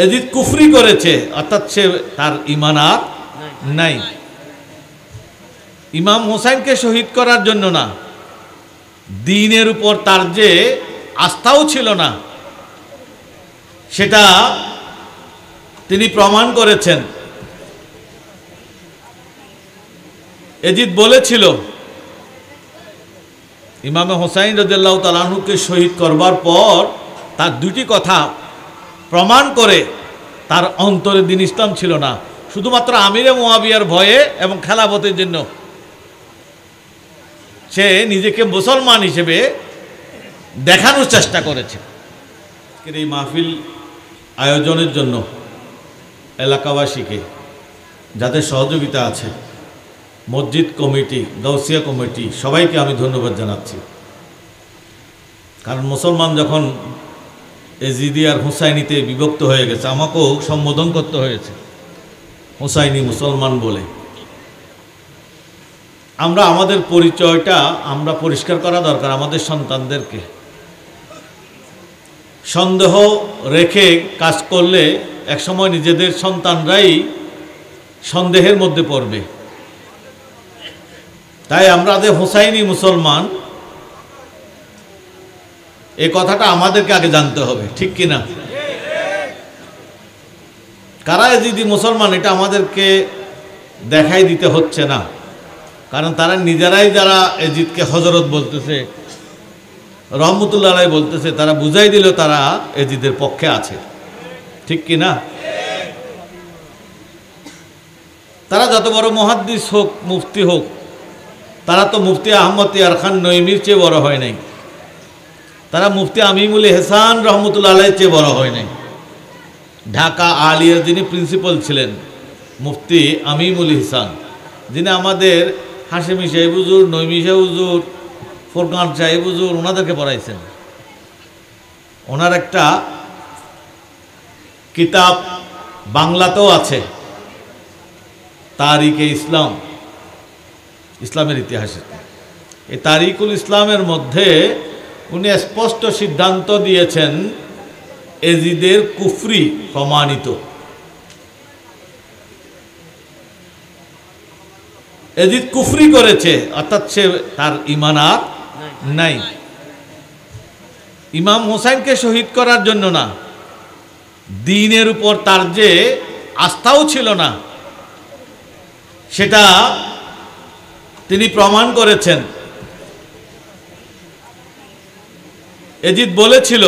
এজিদ কুফরি করেছে, অর্থাৎ সে তার ঈমান আর নাই। ইমাম হোসাইনকে শহীদ করার জন্য না, দ্বীনের উপর তার যে আস্থাও ছিল না সেটা তিনি প্রমাণ করেছেন। এজিদ বলেছিল, ইমামে হোসাইন রাদিয়াল্লাহু তাআলা আনহুকে শহীদ করবার পর তার দুটি কথা প্রমাণ করে তার অন্তরে দ্বীন ইসলাম ছিল না, শুধুমাত্র আমিরে মুআবিয়ার ভয়ে এবং খেলাফতের জন্য সে নিজেকে মুসলমান হিসেবে দেখানোর চেষ্টা করেছে। এই মাহফিল আয়োজনের জন্য এলাকাবাসীকে, যাদের সহযোগিতা আছে, মসজিদ কমিটি, গাউসিয়া কমিটি, সবাইকে আমি ধন্যবাদ জানাচ্ছি। কারণ মুসলমান যখন এজিদি আর হুসাইনিতে বিভক্ত হয়ে গেছে, আমাকেও সম্বোধন করতে হয়েছে হুসাইনি মুসলমান বলে। আমরা আমাদের পরিচয়টা আমরা পরিষ্কার করা দরকার আমাদের সন্তানদেরকে। সন্দেহ রেখে কাজ করলে একসময় নিজেদের সন্তানরাই সন্দেহের মধ্যে পড়বে। তাই আমরা যে হুসাইনি মুসলমান, এই কথাটা আমাদেরকে আগে জানতে হবে, ঠিক কিনা? কারা এজিদি মুসলমান এটা আমাদেরকে দেখাই দিতে হচ্ছে না, কারণ তারা নিজেরাই যারা এজিদকে হযরত বলতেছে, রহমতুল্লাহ আলাইহি বলতেছে, তারা বুঝাই দিল তারা এজিদের পক্ষে আছে, ঠিক কিনা? তারা যত বড় মুহাদ্দিস হোক, মুফতি হোক, তারা তো মুফতি আহমদ ইয়ার খান নঈমির চেয়ে বড় হয় নাই, তারা মুফতি আমিমুল ইহসান রহমতুল্লাহ আলাইহির চেয়ে বড় হয় নাই। ঢাকা আলিয়ার যিনি প্রিন্সিপাল ছিলেন মুফতি আমিমুল ইহসান, যিনি আমাদের হাশেমি সাহেব হুজুর, নঈমি সাহেব হুজুর, ফোরকান সাহেব হুজুর, ওনাদেরকে পড়াইছেন। ওনার একটা কিতাব বাংলাতেও আছে, তারিখে ইসলাম, ইসলামের ইতিহাসে। এই তারিকুল ইসলামের মধ্যে উনি স্পষ্ট সিদ্ধান্ত দিয়েছেন এজিদের কুফরি প্রমাণিত। এজিদ কুফরি করেছে, অর্থাৎ সে তার ঈমান আর নাই। ইমাম হোসাইনকে শহীদ করার জন্য না, দ্বীনের উপর তার যে আস্থাও ছিল না সেটা তিনি প্রমাণ করেছেন। এজিদ বলেছিল,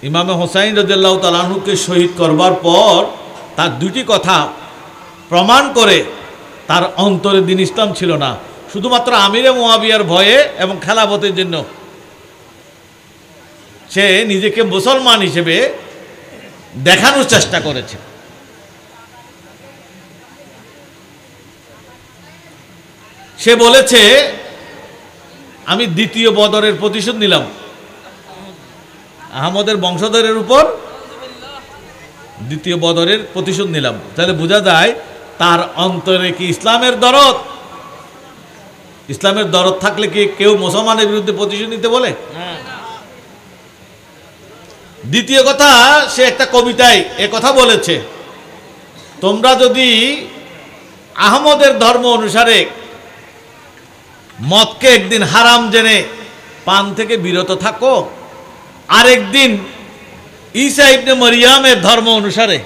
ইমামে হোসাইন রাদিয়াল্লাহু তাআলা আনহুকে শহীদ করবার পর তার দুটি কথা প্রমাণ করে তার অন্তরে দ্বীন ইসলাম ছিল না, শুধুমাত্র আমিরে মুআবিয়ার ভয়ে এবং খেলাফতের জন্য সে নিজেকে মুসলমান হিসেবে দেখানোর চেষ্টা করেছে। সে বলেছে, আমি দ্বিতীয় বদরের প্রতিশোধ নিলাম আহমদের বংশধরের উপর, দ্বিতীয় বদরের প্রতিশোধ নিলাম। তাহলে বোঝা যায় তার অন্তরে কি ইসলামের দরদ? ইসলামের দরদ থাকলে কি কেউ মুসলমানের বিরুদ্ধে প্রতিশোধ নিতে বলে? দ্বিতীয় কথা, সে একটা কবিতায় এ কথা বলেছে, তোমরা যদি আহমদের ধর্ম অনুসারে মদকে একদিন হারাম জেনে পান থেকে বিরত থাকো, আরেকদিন ঈসা ইবনে মরিয়মের ধর্ম অনুসারে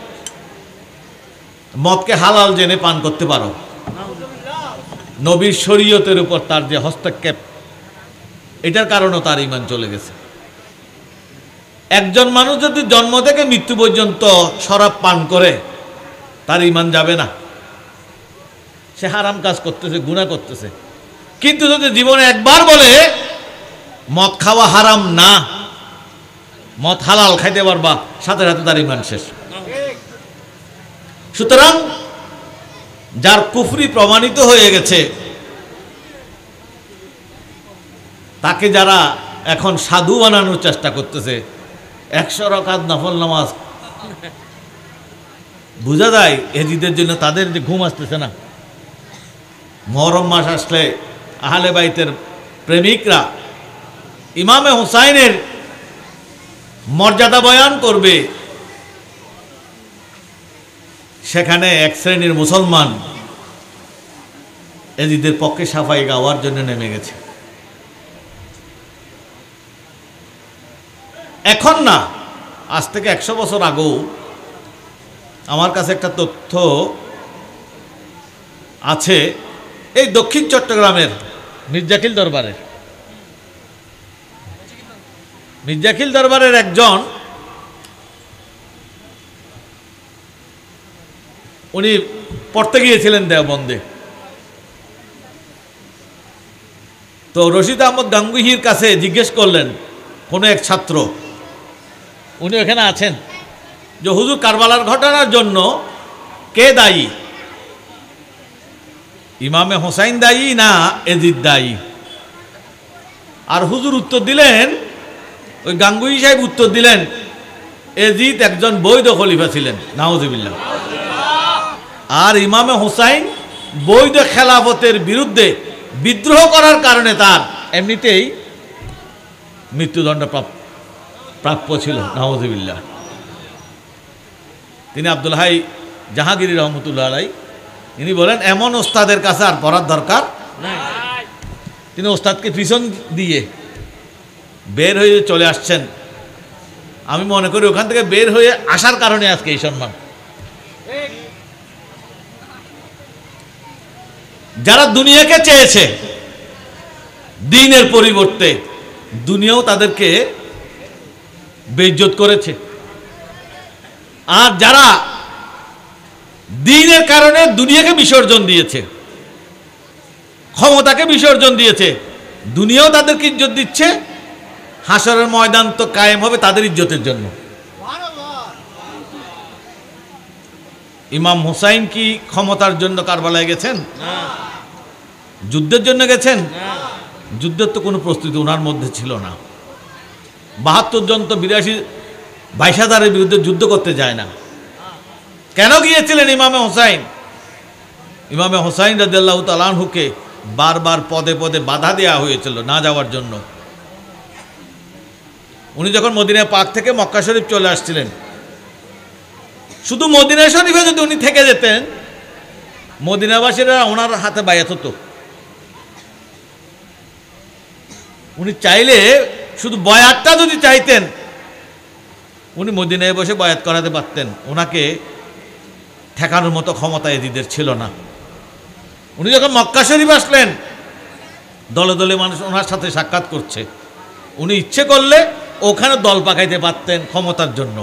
মদকে হালাল জেনে পান করতে পারো। নবীর শরীয়তের উপর তার যে হস্তক্ষেপ, এটার কারণেও তার ঈমান চলে গেছে। একজন মানুষ যদি জন্ম থেকে মৃত্যু পর্যন্ত শরাব পান করে, তার ঈমান যাবে না। সে হারাম কাজ করতেছে, গুনাহ করতেছে। কিন্তু যদি জীবনে একবার বলে মদ খাওয়া হারাম না, মদ হালাল খাইতে পারবা, সাথে সাথে তার ঈমান শেষ। সুতরাং যার কুফরি প্রমাণিত হয়ে গেছে, তাকে যারা এখন সাধু বানানোর চেষ্টা করতেছে, 100 রাকাত নফল নামাজ, বোঝা যায় এজিদের জন্য তাদের যে ঘুম আসতেছে না। মুহররম মাস আসলে আহলে বাইতের প্রেমিকরা ইমামে হুসাইনের মর্যাদা বয়ান করবে, সেখানে এক শ্রেণীর মুসলমান এজিদের পক্ষে সাফাই গাওয়ার জন্য নেমে গেছে। এখন না, আজ থেকে 100 বছর আগেও আমার কাছে একটা তথ্য আছে, এই দক্ষিণ চট্টগ্রামের মির্জাখিল দরবারের একজন, উনি পড়তে গিয়েছিলেন দেওবন্দে। তো রশিদ আহমদ গাঙ্গুহির কাছে জিজ্ঞেস করলেন কোনো এক ছাত্র, উনি ওখানে আছেন, যে হুজুর কারবালার ঘটনার জন্য কে দায়ী, ইমামে হোসাইন দায়ী না এজিদ দায়ী? আর হুজুর উত্তর দিলেন, ওই গাঙ্গুহি সাহেব উত্তর দিলেন, এজিদ একজন বৈধ খলিফা ছিলেন, নাউজুবিল্লাহ। আর ইমামে হোসাইন বৈধ খেলাফতের বিরুদ্ধে বিদ্রোহ করার কারণে তার এমনিতেই মৃত্যুদণ্ড প্রাপ্য ছিল, নাউজুবিল্লাহ। তিনি আব্দুল হাই জাহাঙ্গীর রহমতুল্লাহ আলাই, তিনি বলেন এমন ওস্তাদের কাছে আর পড়ার দরকার নাই। তিনি ওস্তাদকে পিছন দিয়ে বের হয়ে চলে আসছেন। আমি মনে করি ওখান থেকে বের হয়ে আসার কারণে আজকে এই সম্মান। যারা দুনিয়াকে চেয়েছে দ্বীনের পরিবর্তে, দুনিয়াও তাদেরকে বেইজ্জত করেছে। আর যারা দ্বীনের কারণে দুনিয়াকে বিসর্জন দিয়েছে, ক্ষমতাকে বিসর্জন দিয়েছে, দুনিয়াও তাদেরকে ইজ্জত দিচ্ছে। হাসরের ময়দান তো কায়েম হবে তাদের ইজ্জতের জন্য। ইমাম হুসাইন কি ক্ষমতার জন্য কারবালায় গেছেন? যুদ্ধের জন্য গেছেন? যুদ্ধের তো কোনো প্রস্তুতি ওনার মধ্যে ছিল না। 72 জন তো 22,000-এর বিরুদ্ধে যুদ্ধ করতে যায় না। কেন গিয়েছিলেন ইমামে হুসাইন? ইমামে হুসাইন রাদিয়াল্লাহু তাআলা আনহুকে বারবার পদে পদে বাধা দেওয়া হয়েছিল না যাওয়ার জন্য। উনি যখন মদিনা পাক থেকে মক্কা শরীফ চলে আসছিলেন, শুধু মদিনা শরীফে যদি উনি থেকে যেতেন, মদিনাবাসীরা ওনার হাতে বায়াত হতো। উনি চাইলে শুধু বয়াতটা যদি চাইতেন, উনি মদিনায় বসে বয়াত করাতে পারতেন। ওনাকে ঠেকানোর মতো ক্ষমতা এজিদের ছিল না। উনি যখন মক্কা শরীফ আসলেন, দলে দলে মানুষ ওনার সাথে সাক্ষাৎ করছে, উনি ইচ্ছে করলে ওখানে দল পাকাইতে পারতেন ক্ষমতার জন্য।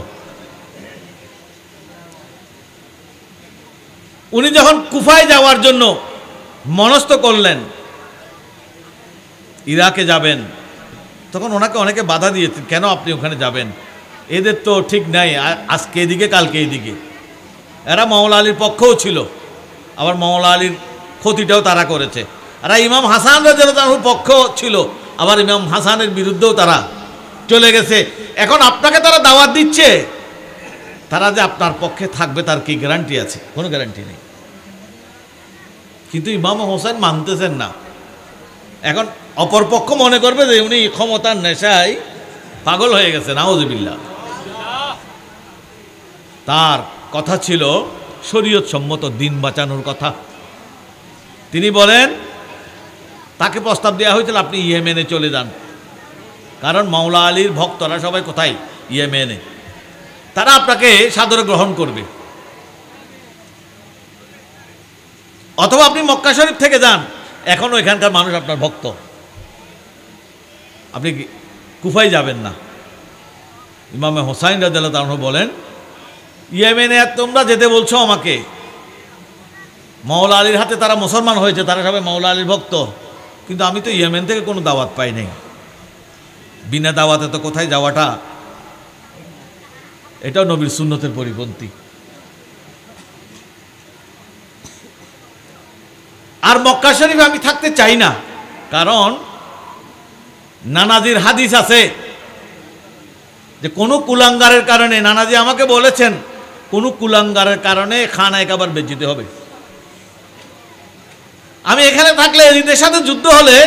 উনি যখন কুফায় যাওয়ার জন্য মনস্থ করলেন, ইরাকে যাবেন, তখন ওনাকে অনেকে বাধা দিয়েছেন, কেন আপনি ওখানে যাবেন, এদের তো ঠিক নাই, আজকে এদিকে কালকে এদিকে। এরা মাওলা আলীর পক্ষও ছিল, আবার মাওলা আলীর ক্ষতিটাও তারা করেছে। এরা ইমাম হাসান রাদিয়াল্লাহু তাআলার পক্ষ ছিল, আবার ইমাম হাসানের বিরুদ্ধেও তারা চলে গেছে। এখন আপনাকে তারা দাওয়াত দিচ্ছে, তারা যে আপনার পক্ষে থাকবে তার কি গ্যারান্টি আছে? কোনো গ্যারান্টি নেই। কিন্তু ইমাম হোসেন মানতেছেন না। এখন অপরপক্ষ মনে করবে যে উনি ক্ষমতার নেশায় পাগল হয়ে গেছে, নাউজুবিল্লাহ। তার কথা ছিল শরীয়ত সম্মত দিন বাঁচানোর কথা। তিনি বলেন, তাকে প্রস্তাব দেওয়া হয়েছিল আপনি ইয়েমেনে চলে যান, কারণ মাওলা আলীর ভক্তরা সবাই কোথায়? ইয়েমেনে। তারা আপনাকে সাদরে গ্রহণ করবে। অথবা আপনি মক্কা শরীফ থেকে যান, এখনও এখানকার মানুষ আপনার ভক্ত, আপনি কুফায় যাবেন না। ইমামে হোসাইন রাদিয়াল্লাহু তাআলা বলেন, ইয়েমেনে তোমরা যেতে বলছো আমাকে, মাওলা আলীর হাতে তারা মুসলমান হয়েছে, তারা সবাই মাওলা আলীর ভক্ত, কিন্তু আমি তো ইয়েমেন থেকে কোনো দাওয়াত পাই নাই। বিনা দাওয়াতে তো কোথায় যাওয়াটা, এটাও নবীর সুন্নতের পরিপন্থী। আর মক্কা শরীফে আমি থাকতে চাই না, কারণ নানাজির হাদিস আছে যে কোনো কুলাঙ্গারের কারণে, নানাজি আমাকে বলেছেন, কোনো কুলাঙ্গারের কারণে খানায় কাবার বেজ্জিত হবে। আমি এখানে থাকলে এদের সাথে যুদ্ধ হলে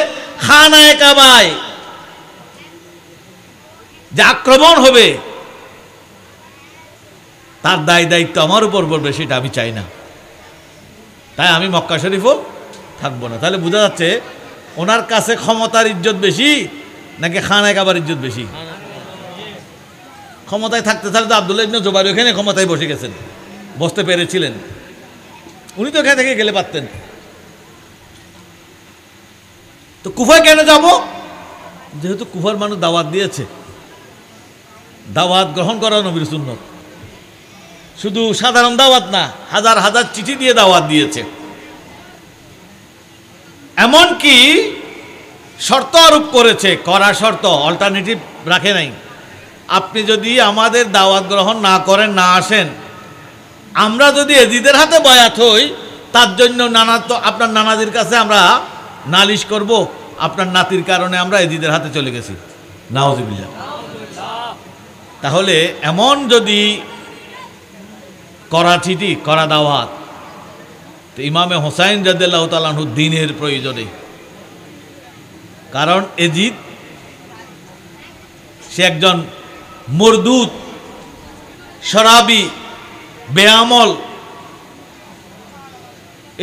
খানায় কাবায় যে আক্রমণ হবে, তার দায়িত্ব আমার উপর পড়বে, সেটা আমি চাই না। তাই আমি মক্কা শরীফও থাকবো না। তাহলে বোঝা যাচ্ছে ওনার কাছে ক্ষমতার ইজ্জত বেশি নাকি খানায় কাবার ইজ্জত বেশি? ক্ষমতায় থাকতে তাহলে তো আব্দুল্লাহ ইবনে জুবাইর ওখানে ক্ষমতায় বসে গেছেন, বসতে পেরেছিলেন। উনি তো এখান থেকে গেলে পারতেন। তো কুফায় কেন যাব? যেহেতু কুফার মানুষ দাওয়াত দিয়েছে, দাওয়াত গ্রহণ করা নবীর সুন্নত। শুধু সাধারণ দাওয়াত না, হাজার হাজার চিঠি দিয়ে দাওয়াত দিয়েছে। এমনকি শর্ত আরোপ করেছে, করা শর্ত, অল্টারনেটিভ রাখে নাই। আপনি যদি আমাদের দাওয়াত গ্রহণ না করেন, না আসেন, আমরা যদি এজিদের হাতে বয়াত হই, তার জন্য আপনার নানাজির কাছে আমরা নালিশ করব, আপনার নাতির কারণে আমরা এজিদের হাতে চলে গেছি, নাউজুবিল্লাহ। তাহলে এমন যদি করা চিঠি, করা দাওয়াত, তো ইমামে হোসাইন রাদিয়াল্লাহু তাআলা আনহু দ্বীনের প্রয়োজনে, কারণ এজিদ সে একজন মরদুদ, শরাবি, বেআমল,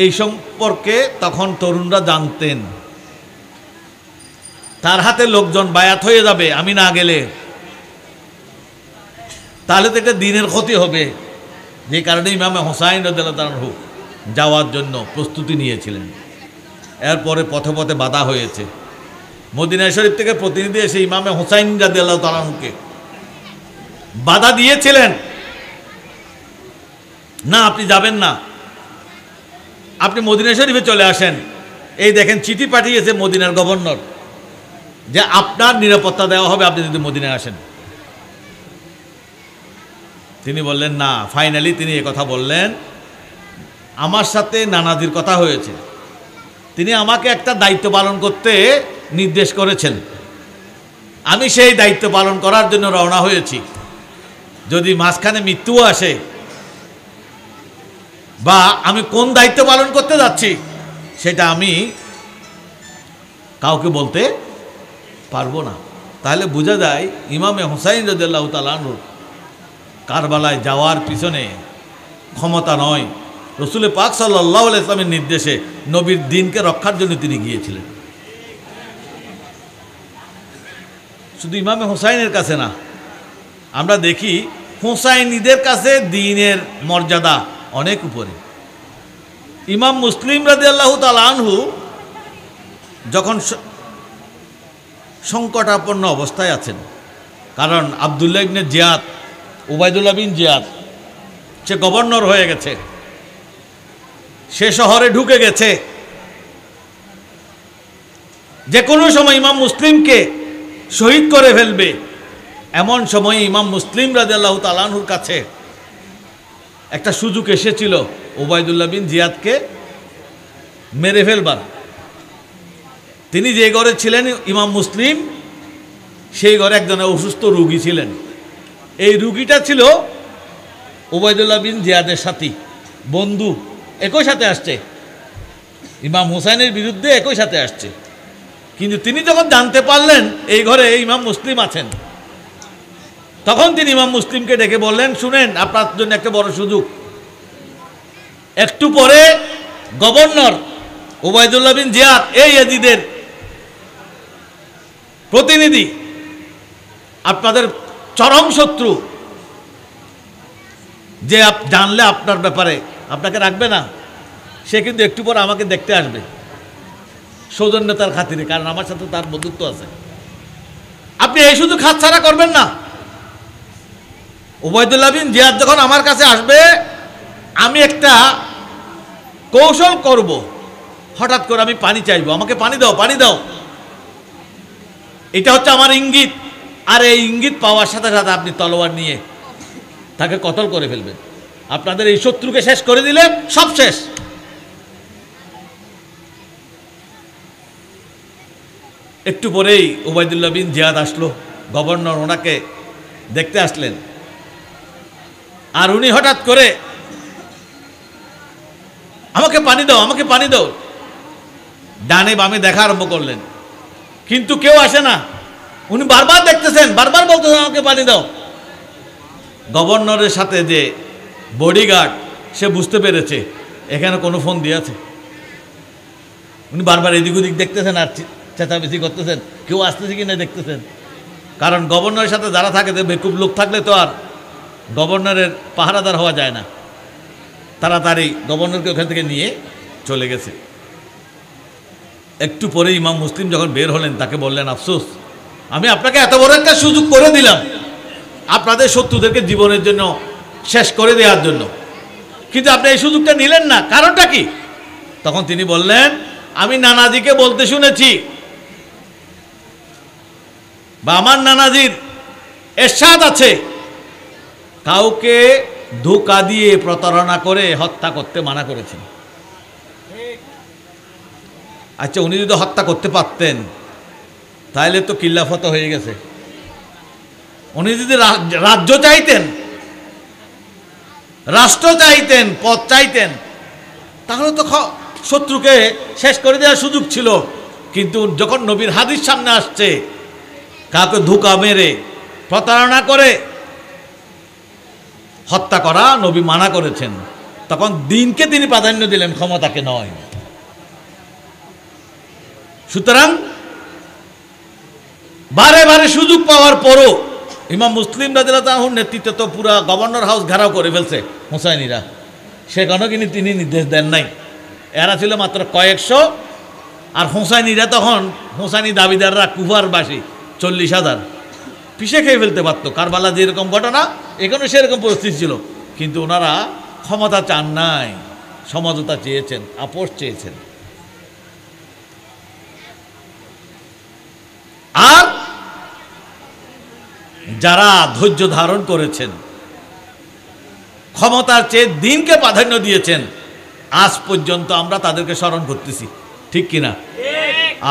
এই সম্পর্কে তখন তরুণরা জানতেন। তার হাতে লোকজন বায়াত হয়ে যাবে আমি না গেলে, তাহলে তো এটা দ্বীনের ক্ষতি হবে। যে কারণে ইমামে হোসাইন রাদিয়াল্লাহু তাআলা আনহু যাওয়ার জন্য প্রস্তুতি নিয়েছিলেন। এরপরে পথে পথে বাধা হয়েছে। মদিনা শরীফ থেকে প্রতিনিধি এসে ইমামে হোসাইন রাদিয়াল্লাহু তাআলা আনহুকে বাধা দিয়েছিলেন, না আপনি যাবেন না, আপনি মদিনা শরীফে চলে আসেন। এই দেখেন চিঠি পাঠিয়েছে মদিনার গভর্নর যে আপনার নিরাপত্তা দেওয়া হবে আপনি যদি মদিনায় আসেন। তিনি বললেন না। ফাইনালি তিনি কথা বললেন, আমার সাথে নানাজির কথা হয়েছে, তিনি আমাকে একটা দায়িত্ব পালন করতে নির্দেশ করেছেন, আমি সেই দায়িত্ব পালন করার জন্য রওনা হয়েছি। যদি মাঝখানে মৃত্যু আসে বা আমি কোন দায়িত্ব পালন করতে যাচ্ছি সেটা আমি কাউকে বলতে পারবো না। তাহলে বোঝা যায় ইমামে হোসাইন রাদিয়াল্লাহু তাআলা আনহু কারবালায় যাওয়ার পিছনে ক্ষমতা নয়, রসুল পাক সাল্লাল্লাহু আলাইহি ওয়াসাল্লামের নির্দেশে নবীর দ্বীনকে রক্ষার জন্য তিনি গিয়েছিলেন। শুধু ইমামে হোসাইনের কাছে না, আমরা দেখি হোসাইনীদের কাছে দ্বীনের মর্যাদা অনেক উপরে। ইমাম মুসলিম রাদিয়াল্লাহু তাআলা আনহু যখন সংকটাপন্ন অবস্থায় আছেন, কারণ আব্দুল্লাহ ইবনে জিয়াদ, উবাইদুল্লাহ বিন জিয়াদ সে গভর্নর হয়ে গেছে, সে শহরে ঢুকে গেছে, যে কোনো সময় ইমাম মুসলিমকে শহীদ করে ফেলবে। এমন সময় ইমাম মুসলিম রাদিয়াল্লাহু তাআলা আনহুর কাছে একটা সুযোগ এসেছিল উবাইদুল্লাহ বিন জিয়াদকে মেরে ফেলবার। তিনি যে ঘরে ছিলেন ইমাম মুসলিম, সেই ঘরে একজন অসুস্থ রোগী ছিলেন। এই রুগীটা ছিল উবাইদুল্লাহ বিন জিয়াদের সাথী, বন্ধু, একই সাথে আসছে, ইমাম হুসাইনের বিরুদ্ধে একই সাথে আসছে। কিন্তু তিনি যখন জানতে পারলেন এই ঘরে ইমাম মুসলিম আছেন, তখন তিনি ইমাম মুসলিমকে ডেকে বললেন, শুনেন আপনার জন্য একটা বড় সুযোগ। একটু পরে গভর্নর উবাইদুল্লাহ বিন জিয়াদ, এই ইয়াজিদের প্রতিনিধি, আপনাদের চরম শত্রু, যে জানলে আপনার ব্যাপারে আপনাকে রাখবে না, সে কিন্তু একটু পর আমাকে দেখতে আসবে সৌজন্যতার খাতিরে, কারণ আমার সাথে তার বন্ধুত্ব আছে। আপনি এই সুযোগ হাতছাড়া করবেন না। উবাইদুল্লাহ বিন জিয়াদ যখন আমার কাছে আসবে, আমি একটা কৌশল করব, হঠাৎ করে আমি পানি চাইবো, আমাকে পানি দাও, পানি দাও। এটা হচ্ছে আমার ইঙ্গিত। আর এই ইঙ্গিত পাওয়ার সাথে সাথে আপনি তলোয়ার নিয়ে তাকে কতল করে ফেলবেন। আপনাদের এই শত্রুকে শেষ করে দিলে সব শেষ। একটু পরেই উবাইদুল্লাহ বিন জিয়াদ আসলো, গভর্নর ওনাকে দেখতে আসলেন। আর উনি হঠাৎ করে আমাকে পানি দাও, আমাকে পানি দাও, ডানে বামে দেখা আরম্ভ করলেন, কিন্তু কেউ আসে না। উনি বারবার দেখতেছেন, বারবার বলতেছেন আমাকে পানি দাও। গভর্নরের সাথে যে বডিগার্ড, সে বুঝতে পেরেছে এখানে কোনো ফোন দিয়েছে। উনি বারবার এদিক ওদিক দেখতেছেন আর চেঁচামেচি করতেছেন, কেউ আসতেছে কিনা দেখতেছেন। কারণ গভর্নরের সাথে যারা থাকে, বেকুব লোক থাকলে তো আর গভর্নরের পাহারাদার হওয়া যায় না। তাড়াতাড়ি গভর্নরকে ওখান থেকে নিয়ে চলে গেছে। একটু পরে ইমাম মুসলিম যখন বের হলেন, তাকে বললেন, আফসোস, আমি আপনাকে এত বড় একটা সুযোগ করে দিলাম আপনাদের শত্রুদেরকে জীবনের জন্য শেষ করে দেওয়ার জন্য, কিন্তু আপনি এই সুযোগটা নিলেন না, কারণটা কি? তখন তিনি বললেন, আমি নানাজিকে বলতে শুনেছি, বা আমার নানাজির এরশাদ আছে, কাউকে ধোঁকা দিয়ে প্রতারণা করে হত্যা করতে মানা করেছেন। আচ্ছা, উনি যদি হত্যা করতে পারতেন তাহলে তো কিল্লাফত হয়ে গেছে। উনি যদি রাজ্য চাইতেন, রাষ্ট্র চাইতেন, পদ চাইতেন, তাহলে তো শত্রুকে শেষ করে দেওয়ার সুযোগ ছিল। কিন্তু যখন নবীর হাদিস সামনে আসছে, কাউকে ধোঁকা মেরে প্রতারণা করে হত্যা করা নবী মানা করেছেন, তখন দিনকে তিনি প্রাধান্য দিলেন, ক্ষমতাকে নয়। সুতরাং বারে বারে সুযোগ পাওয়ার পরও ইমাম মুসলিম রাদিয়াল্লাহু তাআলার নেতৃত্বে তো পুরা গভর্নর হাউস ঘেরাও করে ফেলছে হুসাইনিরা, সেখানেও কিন্তু তিনি নির্দেশ দেন নাই। এরা ছিল মাত্র কয়েকশো, আর হুসাইনিরা তখন, হুসাইনি দাবিদাররা কুফারবাসী 40,000, পিষে খেয়ে ফেলতে পারত। কারবালা যেরকম ঘটনা, এখানে সেরকম পরিস্থিতি ছিল, কিন্তু ওনারা ক্ষমতা চান নাই, সমঝোতা চেয়েছেন, আপোষ চেয়েছেন। আর যারা ধৈর্য ধারণ করেছেন, ক্ষমতার চেয়ে দিনকে প্রাধান্য দিয়েছেন, আজ পর্যন্ত আমরা তাদেরকে স্মরণ করতেছি, ঠিক কিনা?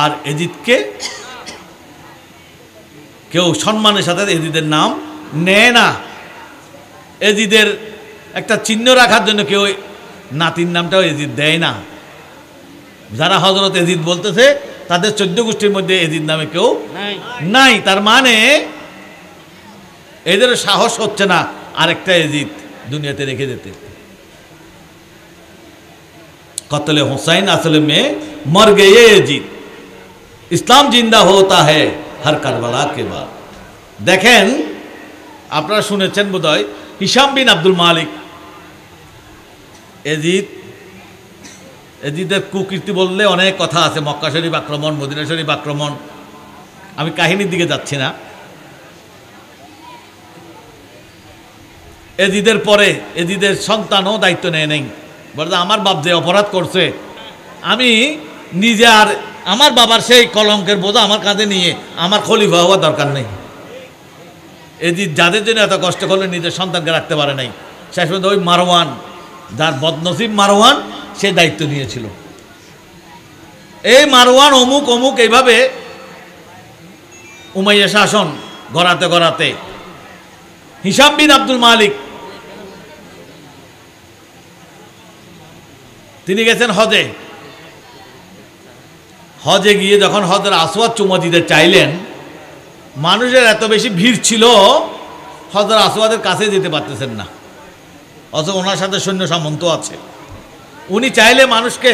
আর এজিদকে কেউ সম্মানের সাথে এজিদের নাম নেয় না। এজিদের একটা চিহ্ন রাখার জন্য কেউ নাতির নামটাও এজিদ দেয় না। যারা হযরত এজিদ বলতেছে, তাদের 14 গোষ্ঠীর মধ্যে এজিদ নামে কেউ নাই। তার মানে এদের সাহস হচ্ছে না আরেকটা এজিদ দুনিয়াতে রেখে যেতে। কতলে হুসাইন আসলে মে মর গয়ে এজিদ, ইসলাম জিন্দা হতা হ্যায় হর কারবালা কে বাদ। দেখেন, আপনারা শুনেছেন বোধহয়, হিশাম বিন আব্দুল মালিক, এজিদের কুকীর্তি বললে অনেক কথা আছে, মক্কা শরীফ আক্রমণ, মদিনা শরীফ আক্রমণ, আমি কাহিনীর দিকে যাচ্ছি না। এজিদের পরে এজিদের সন্তানও দায়িত্ব নেয় নেই, বলে আমার বাপ যে অপরাধ করছে, আমি নিজে আর আমার বাবার সেই কলঙ্কের বোঝা আমার কাঁধে নিয়ে আমার খলিফা হওয়া দরকার নেই। এজিদ যাদের জন্য এত কষ্ট করলে নিজের সন্তানকে রাখতে পারে নাই, শেষ পর্যন্ত ওই মারওয়ান, যার বদনসিব মারওয়ান, সে দায়িত্ব নিয়েছিল। এই মারওয়ান অমুক অমুক এইভাবে উমাইয়া শাসন গড়াতে গড়াতে হিশাম বিন আব্দুল মালিক তিনি গেছেন হজে। হজে গিয়ে যখন হজের আসওয়াদ চুমা দিতে চাইলেন, মানুষের এত বেশি ভিড় ছিল, হজের আসওয়াদের কাছে যেতে পারতেছেন না, অথচ ওনার সাথে সৈন্য সামন্ত আছে। উনি চাইলে মানুষকে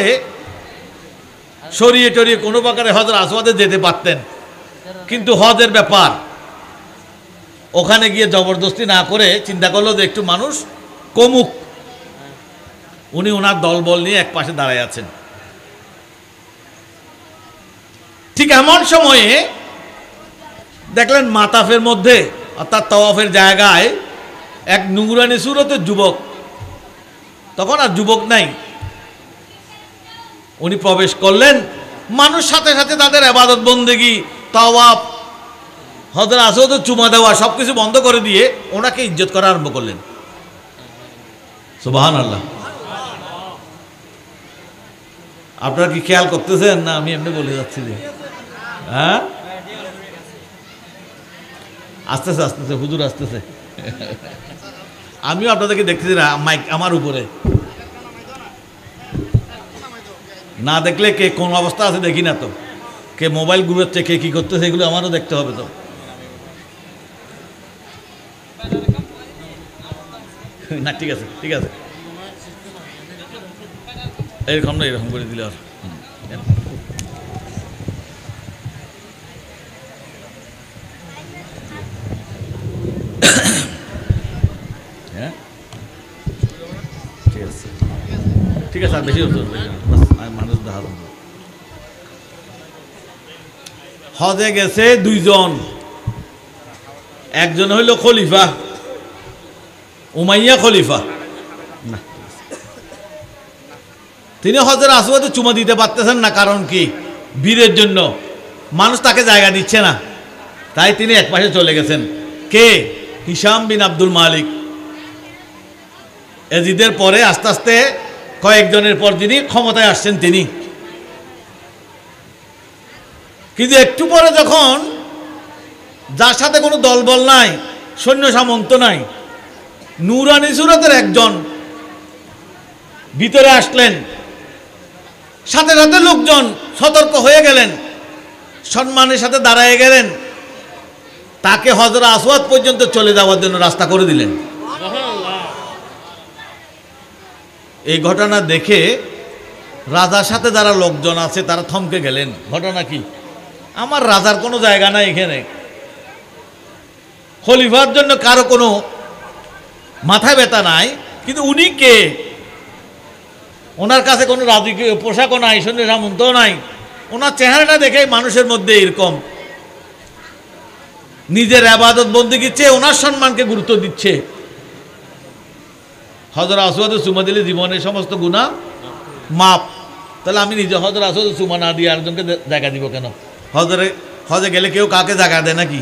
সরিয়ে টরিয়ে কোনো প্রকারে হজের আসওয়াদে যেতে পারতেন, কিন্তু হজের ব্যাপার, ওখানে গিয়ে জবরদস্তি না করে চিন্তা করলো যে একটু মানুষ কমুক। উনি ওনার দলবল নিয়ে এক পাশে দাঁড়ায় আছেন। ঠিক এমন সময়ে দেখলেন মাতাফের মধ্যে, অর্থাৎ তাওয়াফের জায়গায়, এক নুরানি সুরতের যুবক, তখন আর যুবক নাই, উনি প্রবেশ করলেন। মানুষ সাথে সাথে তাদের ইবাদত বন্দেগী, তাওয়াফ, হযরত আসওয়াদের চুমা দেওয়া সবকিছু বন্ধ করে দিয়ে ওনাকে ইজ্জত করা আরম্ভ করলেন। সুবহানাল্লাহ। আপনারা কি খেয়াল করতেছেন না আমি এমনি বলে যাচ্ছি যে? হ্যাঁ, আসতেছে আসতেছে, হুজুর আসতেছে। আমিও আপনাদেরকে দেখতেছি না, মাইক আমার উপরে, না দেখলে কে কোন অবস্থা আছে দেখি না তো, কে মোবাইল ঘুরাচ্ছে, কে কি করতেছে, এগুলো আমারও দেখতে হবে তো। না ঠিক আছে ঠিক আছে, এরকম না, এরকম করে দিলে আর হ্যাঁ ঠিক আছে ঠিক আছে, আর বেশি মানুষ দেখা হজে গেছে দুইজন, একজন হইল খলিফা উমাইয়া খলিফা, তিনি হজের আসওয়াদে চুমা দিতে পারতেছেন না, কারণ কি বীরের জন্য মানুষ তাকে জায়গা দিচ্ছে না, তাই তিনি একপাশে চলে গেছেন। কে? হিশাম বিন আব্দুল মালিক। এজিদের পরে আস্তে আস্তে কয়েকজনের পর যিনি ক্ষমতায় আসছেন তিনি, কিন্তু একটু পরে যখন যার সাথে কোনো দলবল নাই, সৈন্য সামন্ত নাই, নুরানি সুরতের একজন ভিতরে আসলেন, সাথে সাথে লোকজন সতর্ক হয়ে গেলেন, সম্মানের সাথে দাঁড়ায় গেলেন, তাকে হজর আসওয়াদ পর্যন্ত চলে যাওয়ার জন্য রাস্তা করে দিলেন। এই ঘটনা দেখে রাজার সাথে যারা লোকজন আছে তারা থমকে গেলেন। ঘটনা কি? আমার রাজার কোনো জায়গা নাই এখানে, খলিফার জন্য কারো কোনো মাথায় ব্যথা নাই, কিন্তু উনি কে? ওনার কাছে কোনো রাজকীয় পোশাকও নাই, সৈন্য সামন্তও নাই, ওনার চেহারাটা দেখে মানুষের মধ্যে এরকম, নিজের আবাদত বন্দেগীর চেয়ে ওনার সম্মানকে গুরুত্ব দিচ্ছে। হজর আসওয়াদে চুমা দিলে জীবনের সমস্ত গুনাহ মাপ, তাহলে আমি নিজে হজর আসওয়াদে চুমা না দিয়ে আরেকজনকে জায়গা দিব কেন? হজে গেলে কেউ কাউকে জায়গা দেয় নাকি?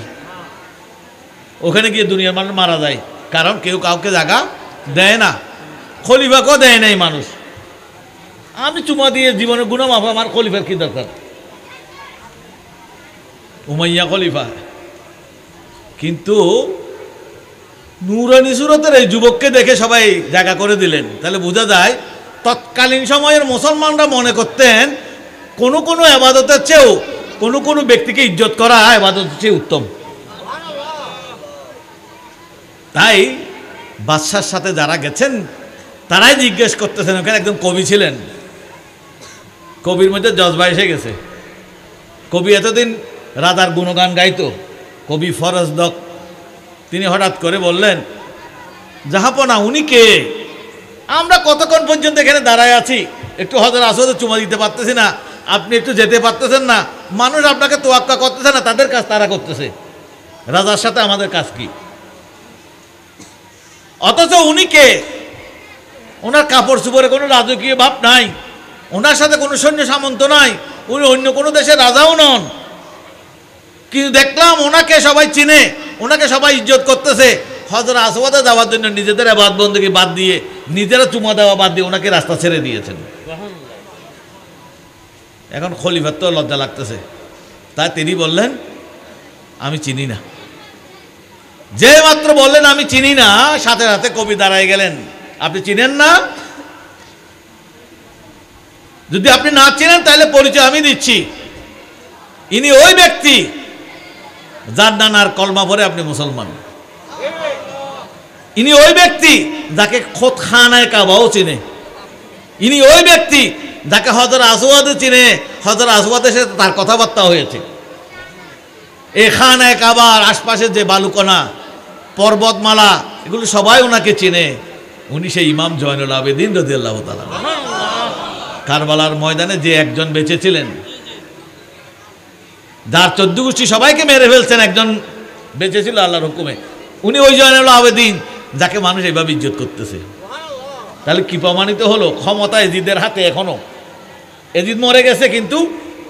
ওখানে গিয়ে দুনিয়ার মানুষ মারা যায়, কারণ কেউ কাউকে জায়গা দেয় না, খলিফাকেও দেয় নাই মানুষ। আমি চুমা দিয়ে জীবনের গুনাহ মাপ, আমার খলিফার কি দরকার? উমাইয়া খলিফা। কিন্তু নুরানি সুরতের এই যুবককে দেখে সবাই জায়গা করে দিলেন। তাহলে বোঝা যায় তৎকালীন সময়ের মুসলমানরা মনে করতেন কোনো কোনো আবাদতের চেয়েও কোনো কোনো ব্যক্তিকে ইজ্জত করা আবাদতের চেয়ে উত্তম। তাই বাদশার সাথে যারা গেছেন তারাই জিজ্ঞেস করতেছেন, ওখানে একজন কবি ছিলেন, কবির মধ্যে জজবা এসে গেছে। কবি এতদিন রাজার গুণগান গাইতো, কবি ফরজদক, তিনি হঠাৎ করে বললেন, জাহাপনা উনি কে? আমরা কতক্ষণ পর্যন্ত এখানে দাঁড়ায় আছি, একটু হজর আসওয়াদে চুমা দিতে পারতেছি না, আপনি একটু যেতে পারতেছেন না, মানুষ আপনাকে তোয়াক্কা করতেছে না, তাদের কাজ তারা করতেছে, রাজার সাথে আমাদের কাজ কি? অথচ উনি কে? ওনার কাপড় চুপড়ে কোনো রাজকীয় ভাব নাই, ওনার সাথে কোনো সৈন্য সামন্ত নাই, উনি অন্য কোনো দেশের রাজাও নন, কিন্তু দেখলাম ওনাকে সবাই চিনে, ওনাকে সবাই ইজ্জত করতেছে। হজর আসওয়াদে যাওয়ার জন্য নিজেদের ইবাদত বন্দেগী বাদ দিয়ে, নিজেরা চুমা দেওয়া বাদ দিয়ে ওনাকে রাস্তা ছেড়ে দিয়েছেন। এখন খলিফার তো লজ্জা লাগতেছে, তাই তিনি বললেন আমি চিনি না। যে মাত্র বললেন আমি চিনি না, সাথে সাথে কবি দাঁড়ায় গেলেন, আপনি চিনেন না? যদি আপনি না চিনেন তাহলে পরিচয় আমি দিচ্ছি, ইনি ওই ব্যক্তি যার নানার কলমা পড়ে আপনি মুসলমান। ইনি ওই ব্যক্তি যাকে খোদ খানায় কাবাও চিনে। ইনি ওই ব্যক্তি যাকে হজর আসওয়াদে চিনে, হজর আসওয়াদের সাথে তার কথাবার্তা হয়েছে। এই খানায় কাবার আশপাশে যে বালুকণা, পর্বতমালা, এগুলো সবাই ওনাকে চিনে। উনি সেই ইমাম জয়নুল আবেদিন রাদিয়াল্লাহু তাআলা। কারবালার ময়দানে যে একজন বেঁচে ছিলেন, যার 14 গোষ্ঠী সবাইকে মেরে ফেলছেন, একজন বেঁচে ছিল আল্লাহর হুকুমে, উনি ওই জয়নুল আবেদিন যাকে মানুষ এইভাবে ইজ্জত করতেছে। তাহলে কি প্রমাণিত হলো? ক্ষমতা এজিদের হাতে এখনো। এজিদ মরে গেছে, কিন্তু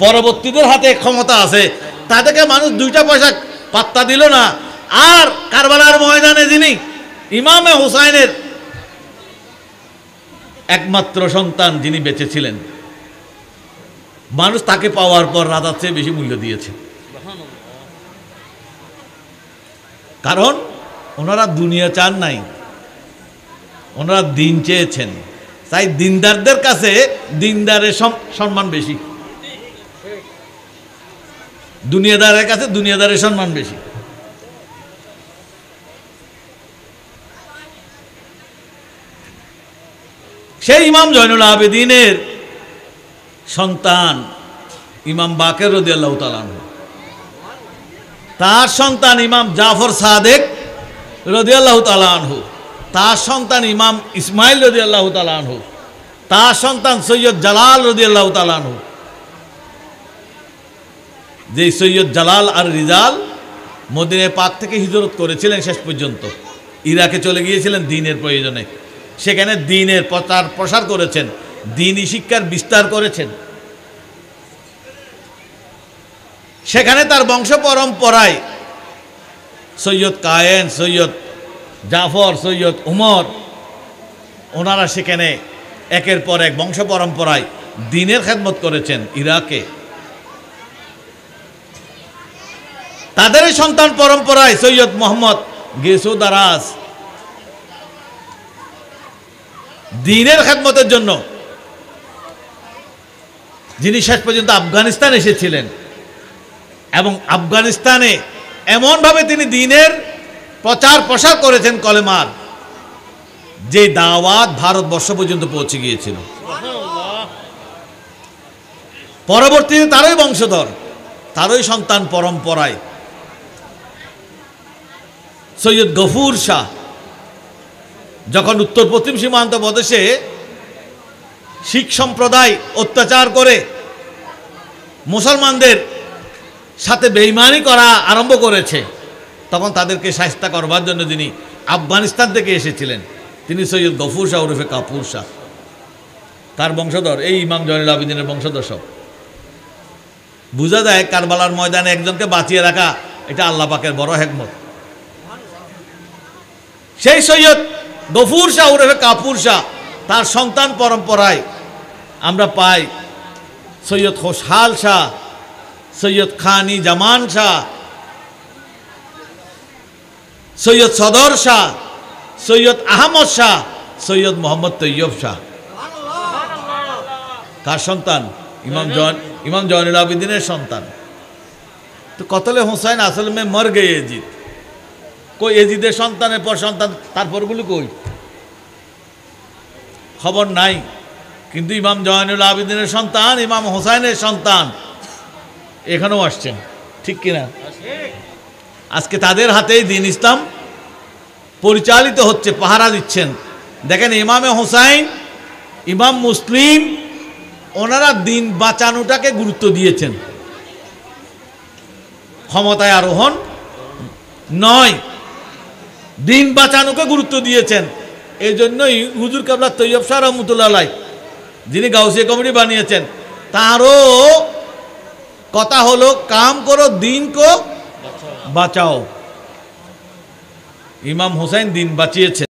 পরবর্তীদের হাতে ক্ষমতা আছে, তাদেরকে মানুষ 2টা পয়সা পাত্তা দিল না। আর কারবালার ময়দানে যিনি ইমামে হুসাইনের একমাত্র সন্তান, যিনি বেঁচে ছিলেন, মানুষ তাকে পাওয়ার পর রাজার চেয়ে বেশি মূল্য দিয়েছে। কারণ ওনারা দুনিয়া চান নাই, ওনারা দিন চেয়েছেন। তাই দিনদারদের কাছে দিনদারের সম্মান বেশি, দুনিয়াদারের কাছে দুনিয়াদারের সম্মান বেশি। সেই ইমাম জয়নুল আবেদিনের সন্তান ইমাম বাকের রাদিয়াল্লাহু তাআলা আনহু, তার সন্তান ইমাম জাফর সাদেক রাদিয়াল্লাহু তাআলা আনহু, তার সন্তান ইমাম ইসমাইল রাদিয়াল্লাহু তাআলা আনহু, তার সন্তান সৈয়দ জালাল রাদিয়াল্লাহু তাআলা আনহু। যে সৈয়দ জালাল আর রিজাল মদিনা পাক থেকে হিজরত করেছিলেন, শেষ পর্যন্ত ইরাকে চলে গিয়েছিলেন দ্বীনের প্রয়োজনে, সেখানে দ্বীনের প্রচার প্রসার করেছেন, দ্বীনি শিক্ষার বিস্তার করেছেন। সেখানে তার বংশ পরম্পরায় সৈয়দ কায়েন, সৈয়দ জাফর, সৈয়দ উমর, ওনারা সেখানে একের পর এক বংশ পরম্পরায় দ্বীনের খেদমত করেছেন ইরাকে। তাদের সন্তান পরম্পরায় সৈয়দ মোহাম্মদ গেসু দারাজ দ্বীনের খেদমতের জন্য, যিনি শেষ পর্যন্ত আফগানিস্তান এসেছিলেন এবং আফগানিস্তানে এমনভাবে তিনি দ্বীনের প্রচার প্রসার করেছেন কলেমার, যে দাওয়াত ভারতবর্ষ পর্যন্ত পৌঁছে গিয়েছিল। পরবর্তীতে তারই বংশধর, তারই সন্তান পরম্পরায় সৈয়দ গফুর শাহ যখন উত্তর পশ্চিম সীমান্ত প্রদেশে শিখ সম্প্রদায় অত্যাচার করে মুসলমানদের সাথে বেঈমানি করা আরম্ভ করেছে, তখন তাদেরকে শায়েস্তা করবার জন্য যিনি আফগানিস্তান থেকে এসেছিলেন, তিনি সৈয়দ গফুর শাহ ওরফে কাপুর শাহ, তার বংশধর, এই ইমাম জয়নুল আবেদিনের বংশধর সব। বোঝা যায় কারবালার ময়দানে একজনকে বাঁচিয়ে রাখা এটা আল্লাহ পাকের বড় হিকমত। সেই সৈয়দ গফুর শাহ ওরফে কাপুর শাহ, তার সন্তান পরম্পরায় আমরা পাই সৈয়দ খোশহাল শাহ, সৈয়দ খানি জামান শাহ, সৈয়দ সদর শাহ, সৈয়দ আহমদ শাহ, সৈয়দ মোহাম্মদ তৈয়ব শাহ। কার সন্তান? ইমাম জয়নুল আবেদিনের সন্তান। তো কতলে হুসাইন আসল মে মর গে এজিদ, কই এজিদের সন্তানের পর সন্তান, তারপরগুলো কই খবর নাই। কিন্তু ইমাম জয়নুল আবেদিনের সন্তান, ইমাম হুসাইনের সন্তান এখানেও আসছেন, ঠিক কিনা? আজকে তাদের হাতেই দ্বীন ইসলাম পরিচালিত হচ্ছে, পাহারা দিচ্ছেন। দেখেন ইমামে হুসাইন, ইমাম মুসলিম, ওনারা দ্বীন বাঁচানোটাকে গুরুত্ব দিয়েছেন, ক্ষমতায় আরোহণ নয়, দ্বীন বাঁচানোকে গুরুত্ব দিয়েছেন। এই জন্যই হুজুর কেবলা তৈয়ব শাহ রহমতুল্লাহ আলাইহ, যিনি গাউসিয়া কমিটি বানিয়েছেন, তারও কথা হলো কাম করো দ্বীন কো বাঁচাও। ইমাম হুসাইন দ্বীন বাঁচিয়েছেন।